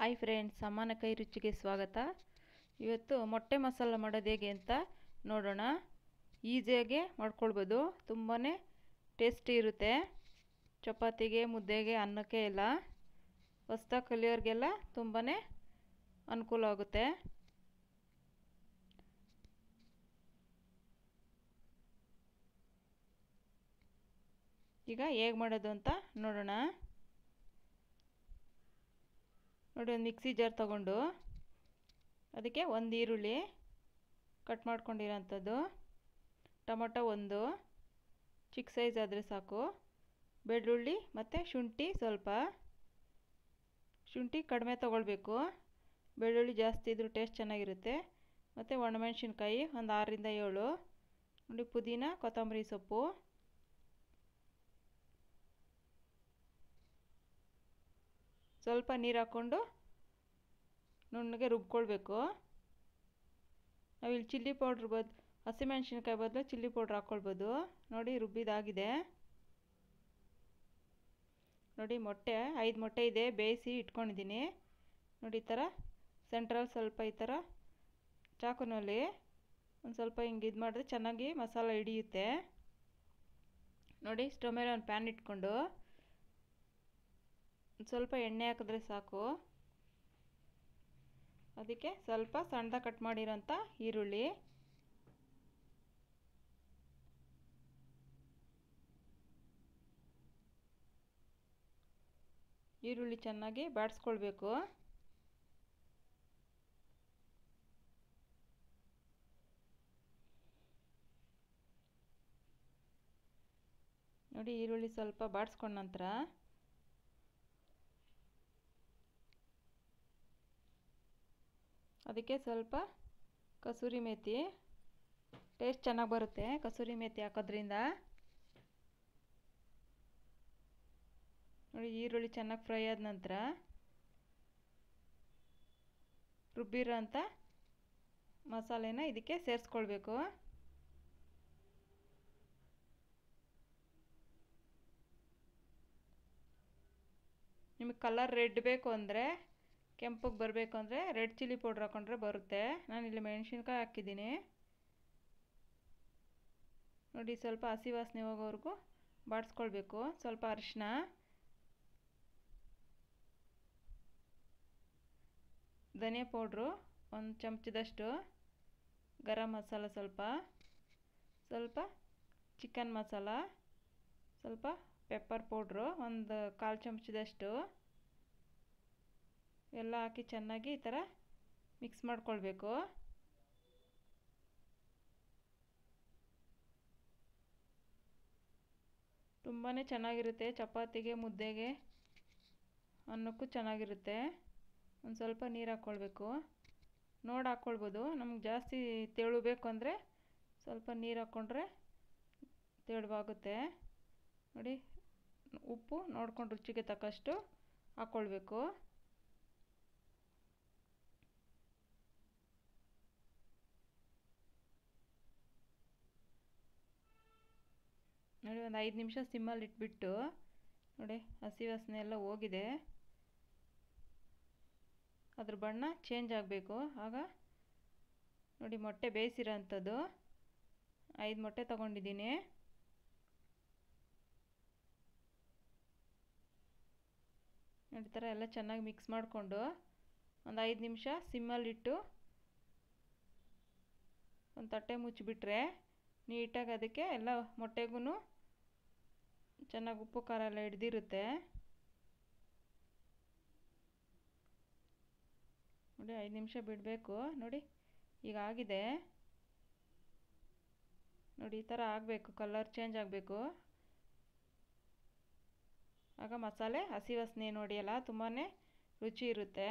Hi friends, ಅಮ್ಮನ ಕೈ ರುಚಿಗೆ ಸ್ವಾಗತ. ಇವತ್ತು ಮೊಟ್ಟೆ ಮಸಾಲ ಮಾಡೋದು ಹೇಗೆ ಅಂತ ನೋಡೋಣ. ಈಸಿಯಾಗಿ ಮಾಡ್ಕೊಳ್ಬೋದು, ತುಂಬಾ ಟೇಸ್ಟಿ ಇರುತ್ತೆ. ಚಪಾತಿಗೆ, ಮುದ್ದೆಗೆ, ಅನ್ನಕ್ಕೆ ಎಲ್ಲ ಹೊಸ್ದಾಗಿ ಕಲಿಯೋರಿಗೆಲ್ಲ ತುಂಬಾ ಅನುಕೂಲ ಆಗುತ್ತೆ. ಈಗ ಹೇಗೆ ಮಾಡೋದು ಅಂತ ನೋಡೋಣ. ನೋಡಿ, ಒಂದು ಮಿಕ್ಸಿ ಜಾರ್ ತಗೊಂಡು ಅದಕ್ಕೆ ಒಂದು ಈರುಳ್ಳಿ ಕಟ್ ಮಾಡ್ಕೊಂಡಿರೋಂಥದ್ದು, ಟೊಮೊಟೊ ಒಂದು ಚಿಕ್ಕ ಸೈಜ್ ಆದರೆ ಸಾಕು, ಬೆಳ್ಳುಳ್ಳಿ ಮತ್ತು ಶುಂಠಿ ಸ್ವಲ್ಪ. ಶುಂಠಿ ಕಡಿಮೆ ತೊಗೊಳ್ಬೇಕು, ಬೆಳ್ಳುಳ್ಳಿ ಜಾಸ್ತಿ ಇದ್ರೂ ಟೇಸ್ಟ್ ಚೆನ್ನಾಗಿರುತ್ತೆ. ಮತ್ತು ಒಣಮೆಣ್ಸಿನ್ಕಾಯಿ ಒಂದು 6ರಿಂದ 7. ನೋಡಿ, ಪುದೀನ, ಕೊತ್ತಂಬರಿ ಸೊಪ್ಪು. ಸ್ವಲ್ಪ ನೀರು ಹಾಕ್ಕೊಂಡು ನುಣ್ಣಗೆ ರುಬ್ಕೊಳ್ಬೇಕು. ನಾವಿಲ್ಲಿ ಚಿಲ್ಲಿ ಪೌಡ್ರ್ ಹಸಿಮೆಣ್ಸಿನ್ಕಾಯಿ ಬದಲು ಚಿಲ್ಲಿ ಪೌಡ್ರ್ ಹಾಕ್ಕೊಳ್ಬೋದು. ನೋಡಿ, ರುಬ್ಬಿದಾಗಿದೆ. ನೋಡಿ, 5 ಮೊಟ್ಟೆ ಇದೆ, ಬೇಯಿಸಿ ಇಟ್ಕೊಂಡಿದ್ದೀನಿ. ನೋಡಿ, ಈ ಥರ ಸೆಂಟ್ರಲ್ಲಿ ಸ್ವಲ್ಪ ಈ ಥರ ಚಾಕುನಲ್ಲಿ ಒಂದು ಸ್ವಲ್ಪ ಹಿಂಗೆ ಇದು ಮಾಡಿದ್ರೆ ಚೆನ್ನಾಗಿ ಮಸಾಲ ಹಿಡಿಯುತ್ತೆ. ನೋಡಿ, ಸ್ಟವ್ ಮೇಲೆ ಒಂದು ಪ್ಯಾನ್ ಇಟ್ಕೊಂಡು ಸ್ವಲ್ಪ ಎಣ್ಣೆ ಹಾಕಿದ್ರೆ ಸಾಕು. ಅದಕ್ಕೆ ಸ್ವಲ್ಪ ಸಣ್ಣದಾಗಿ ಕಟ್ ಮಾಡಿರೋಂಥ ಈರುಳ್ಳಿ, ಚೆನ್ನಾಗಿ ಬಾಡಿಸ್ಕೊಳ್ಬೇಕು. ನೋಡಿ, ಈರುಳ್ಳಿ ಸ್ವಲ್ಪ ಬಾಡಿಸ್ಕೊಂಡ ನಂತರ ಅದಕ್ಕೆ ಸ್ವಲ್ಪ ಕಸೂರಿ ಮೇಥಿ, ಟೇಸ್ಟ್ ಚೆನ್ನಾಗಿ ಬರುತ್ತೆ ಕಸೂರಿ ಮೇಥಿ ಹಾಕೋದ್ರಿಂದ. ನೋಡಿ, ಈರುಳ್ಳಿ ಚೆನ್ನಾಗಿ ಫ್ರೈ ಆದ ನಂತರ ರುಬ್ಬಿರೋಂಥ ಮಸಾಲೆನ ಇದಕ್ಕೆ ಸೇರಿಸ್ಕೊಳ್ಬೇಕು. ನಿಮಗೆ ಕಲರ್ ರೆಡ್ ಬೇಕು ಅಂದರೆ, ಕೆಂಪಗೆ ಬರಬೇಕು ಅಂದರೆ ರೆಡ್ ಚಿಲ್ಲಿ ಪೌಡ್ರ್ ಹಾಕೊಂಡ್ರೆ ಬರುತ್ತೆ. ನಾನಿಲ್ಲಿ ಮೆಣಸಿನ್ಕಾಯಿ ಹಾಕಿದ್ದೀನಿ. ನೋಡಿ, ಸ್ವಲ್ಪ ಹಸಿ ವಾಸನೆ ಹೋಗೋವರೆಗೂ ಬಾಡಿಸ್ಕೊಳ್ಬೇಕು. ಸ್ವಲ್ಪ ಅರಿಶಿನ, ಧನಿಯಾ ಪೌಡ್ರು 1 ಚಮಚದಷ್ಟು, ಗರಂ ಮಸಾಲ ಸ್ವಲ್ಪ ಚಿಕನ್ ಮಸಾಲ, ಸ್ವಲ್ಪ ಪೆಪ್ಪರ್ ಪೌಡ್ರು 1/4 ಚಮಚದಷ್ಟು ಎಲ್ಲ ಹಾಕಿ ಚೆನ್ನಾಗಿ ಈ ಥರ ಮಿಕ್ಸ್ ಮಾಡ್ಕೊಳ್ಬೇಕು. ತುಂಬಾ ಚೆನ್ನಾಗಿರುತ್ತೆ, ಚಪಾತಿಗೆ, ಮುದ್ದೆಗೆ, ಅನ್ನಕ್ಕೂ ಚೆನ್ನಾಗಿರುತ್ತೆ. ಒಂದು ಸ್ವಲ್ಪ ನೀರು ಹಾಕ್ಕೊಳ್ಬೇಕು. ನೋಡಿ ಹಾಕ್ಕೊಳ್ಬೋದು. ನಮ್ಗೆ ಜಾಸ್ತಿ ತೆಳು ಬೇಕು ಅಂದರೆ ಸ್ವಲ್ಪ ನೀರು ಹಾಕ್ಕೊಂಡ್ರೆ ತೆಳುವಾಗುತ್ತೆ. ನೋಡಿ, ಉಪ್ಪು ನೋಡ್ಕೊಂಡು ರುಚಿಗೆ ತಕ್ಕಷ್ಟು ಹಾಕ್ಕೊಳ್ಬೇಕು. ನೋಡಿ, ಒಂದು 5 ನಿಮಿಷ ಸಿಮ್ಮಲ್ಲಿ ಇಟ್ಬಿಟ್ಟು, ನೋಡಿ ಹಸಿ ವಾಸನೆ ಎಲ್ಲ ಹೋಗಿದೆ, ಅದ್ರ ಬಣ್ಣ ಚೇಂಜ್ ಆಗಬೇಕು. ಆಗ ನೋಡಿ, ಮೊಟ್ಟೆ ಬೇಯಿಸಿರೋ ಅಂಥದ್ದು 5 ಮೊಟ್ಟೆ ತೊಗೊಂಡಿದ್ದೀನಿ. ನೋಡಿ, ಈ ಥರ ಎಲ್ಲ ಚೆನ್ನಾಗಿ ಮಿಕ್ಸ್ ಮಾಡಿಕೊಂಡು ಒಂದು 5 ನಿಮಿಷ ಸಿಮ್ಮಲ್ಲಿಟ್ಟು ಒಂದು ತಟ್ಟೆ ಮುಚ್ಚಿಬಿಟ್ರೆ ನೀಟಾಗಿ ಅದಕ್ಕೆ ಎಲ್ಲ ಮೊಟ್ಟೆಗೂ ಚೆನ್ನಾಗಿ ಉಪ್ಪು ಖಾರ ಎಲ್ಲ ಹಿಡ್ದಿರುತ್ತೆ. ನೋಡಿ, 5 ನಿಮಿಷ ಬಿಡಬೇಕು. ನೋಡಿ, ಈಗ ಆಗಿದೆ. ನೋಡಿ, ಈ ಥರ ಆಗಬೇಕು, ಕಲರ್ ಚೇಂಜ್ ಆಗಬೇಕು. ಆಗ ಮಸಾಲೆ ಹಸಿ ವಾಸನೆ ನೋಡಿ ಅಲ್ಲ, ತುಂಬಾ ರುಚಿ ಇರುತ್ತೆ.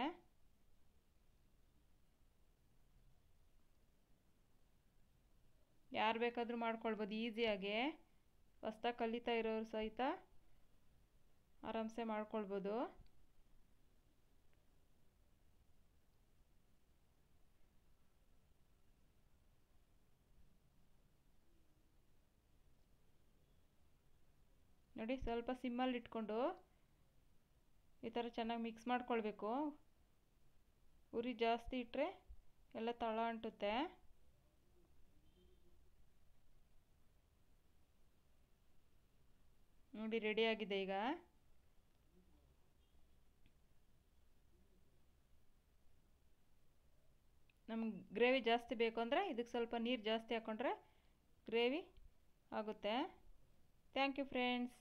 ಯಾರು ಬೇಕಾದರೂ ಮಾಡ್ಕೊಳ್ಬೋದು ಈಸಿಯಾಗಿ. ಹೊಸ್ದಾಗಿ ಕಲಿತಾ ಇರೋರು ಸಹಿತ ಆರಾಮ್ಸೆ ಮಾಡ್ಕೊಳ್ಬೋದು. ನೋಡಿ, ಸ್ವಲ್ಪ ಸಿಮ್ಮಲ್ಲಿ ಇಟ್ಕೊಂಡು ಈ ಥರ ಚೆನ್ನಾಗಿ ಮಿಕ್ಸ್ ಮಾಡ್ಕೊಳ್ಬೇಕು. ಉರಿ ಜಾಸ್ತಿ ಇಟ್ಟರೆ ಎಲ್ಲ ತಳ ಅಂಟುತ್ತೆ. ನೋಡಿ ರೆಡಿಯಾಗಿದೆ ಈಗ. ನಮ್ಗೆ ಗ್ರೇವಿ ಜಾಸ್ತಿ ಬೇಕು ಅಂದರೆ ಇದಕ್ಕೆ ಸ್ವಲ್ಪ ನೀರು ಜಾಸ್ತಿ ಹಾಕ್ಕೊಂಡ್ರೆ ಗ್ರೇವಿ ಆಗುತ್ತೆ. Thank you friends.